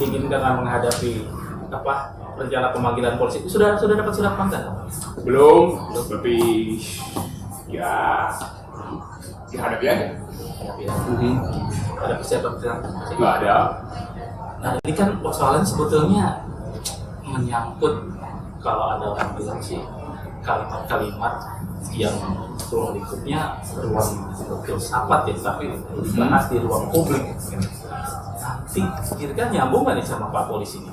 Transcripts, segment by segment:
diinginkan menghadapi rencana pemanggilan polisi? Sudah dapat surat panggilan? Belum, tapi ya dihadapi aja. Ada persiapan? Nggak ada. Nah, ini kan persoalan sebetulnya menyangkut kalau ada orang bilang sih kalimat-kalimat yang ruang lingkupnya ruang filsafat ya, tapi dibahas di ruang publik. Nanti kira-kira nyambung nggak nih sama Pak Polisi ini?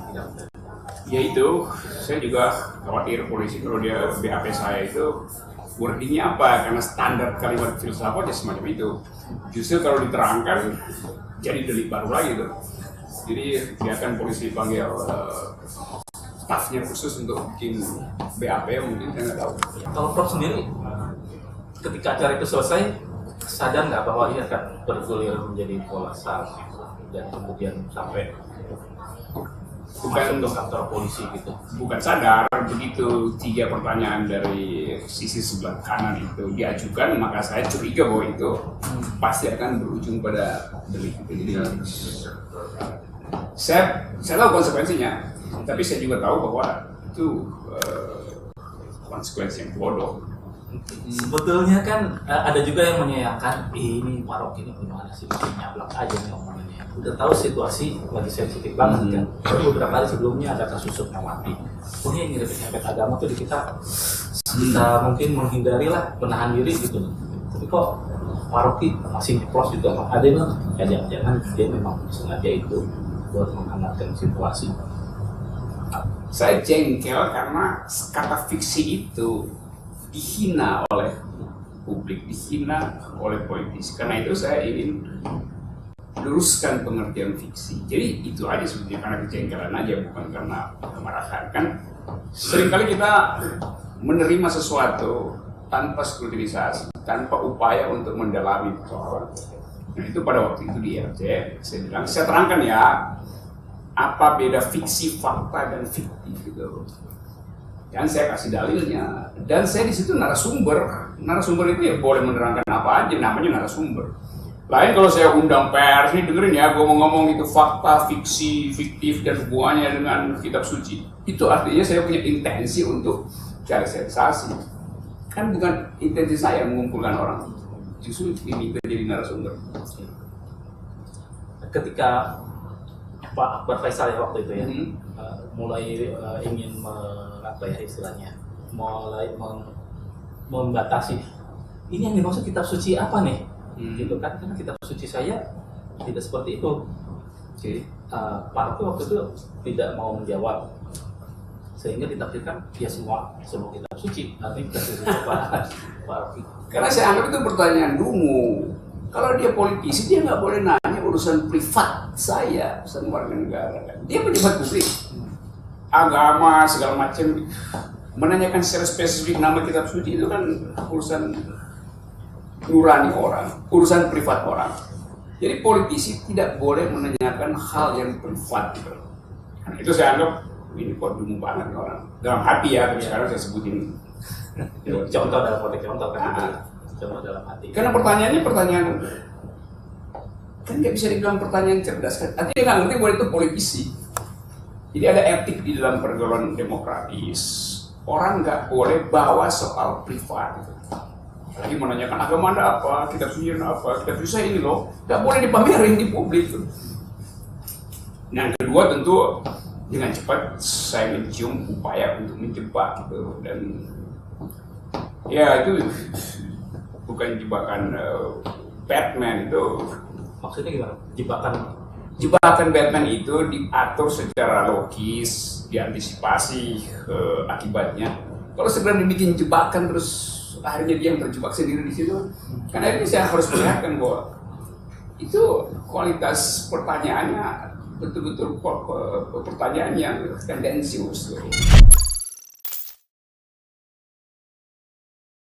Ya itu, saya juga khawatir polisi kalau dia BAP saya itu wordingnya apa, karena standar kalimat filsafat ya semacam itu. Justru kalau diterangkan jadi delik baru lagi tuh. Jadi kelihatan polisi panggil stafnya khusus untuk bikin BAP, mungkin saya nggak tahu. Kalau Prof sendiri, ketika acara itu selesai, sadar nggak bahwa ini akan bergulir menjadi kolosal dan kemudian sampai masuk ke kantor polisi gitu? Bukan sadar, begitu 3 pertanyaan dari sisi sebelah kanan itu diajukan, maka saya curiga bahwa itu pasti akan berujung pada delik. Jadi saya tahu konsekuensinya, tapi saya juga tahu bahwa itu konsekuensi yang bodoh. Sebetulnya kan ada juga yang menyayangkan, ini Pak Rocky ini gimana sih, nyablak aja nih omongannya. Udah tahu situasi lagi sensitif banget kan. Beberapa hari sebelumnya ada kasus Sukmawati. Ini yang nyerempet agama tuh di kita mungkin menghindari lah, menahan diri gitu. Tapi kok Pak Rocky masih nyeplos gitu. Ada yang bilang, jangan dia memang sengaja itu buat menghangatkan situasi. Saya jengkel karena kata fiksi itu dihina oleh publik, dihina oleh politisi. Karena itu saya ingin luruskan pengertian fiksi. Jadi itu aja sebetulnya, karena kejengkelan aja, bukan karena kemarahan. Kan seringkali kita menerima sesuatu tanpa skrutinisasi, tanpa upaya untuk mendalami persoalan. Nah itu pada waktu itu saya bilang, saya terangkan ya, apa beda fiksi, fakta, dan fiktif gitu. Dan saya kasih dalilnya, dan saya di situ narasumber itu ya boleh menerangkan apa aja, namanya narasumber. Lain kalau saya undang pers, ini dengerin ya, gue mau ngomong itu fakta, fiksi, fiktif, dan hubungannya dengan kitab suci. Itu artinya saya punya intensi untuk cari sensasi. Kan bukan intensi saya mengumpulkan orang, justru ini jadi narasumber. Ketika Pak Akbar Faisal ya waktu itu ya, mulai ingin istilahnya, mulai membatasi. Ini yang dimaksud kitab suci apa nih? Gitu kan, karena kitab suci saya tidak seperti itu. Jadi Pak Rocky waktu itu tidak mau menjawab, sehingga ditafsirkan ya semua kitab suci. Nanti kitab suci Pak Rocky. Karena saya anggap itu pertanyaan dungu. Kalau dia politisi, dia nggak boleh nanya urusan privat saya, urusan warga negara. Dia pejabat publik, agama segala macam. Menanyakan secara spesifik nama kitab suci itu kan urusan nurani orang, urusan privat orang. Jadi politisi tidak boleh menanyakan hal yang privat. Nah, itu saya anggap ini kok dungu banget orang. Dalam hati ya, tapi sekarang saya sebutin contoh dalam konteks contoh kan. Contoh dalam hati. Karena pertanyaannya kan nggak bisa dibilang pertanyaan cerdas kan. Artinya nggak ngerti bahwa itu politisi. Jadi ada etik di dalam pergaulan demokratis. Orang nggak boleh bawa soal privat. Lagi menanyakan agama Anda apa, kitab suci apa, kitab suci saya ini loh, nggak boleh dipamerin di publik. Yang kedua tentu dengan cepat saya mencium upaya untuk menjebak gitu, dan ya itu bukan jebakan Batman itu. Maksudnya gimana? Jebakan Batman itu diatur secara logis, diantisipasi akibatnya. Kalau sebenarnya dibikin jebakan terus akhirnya dia yang terjebak sendiri di situ, karena ini saya harus perlihatkan bahwa itu kualitas pertanyaannya betul-betul pertanyaan yang tendensius.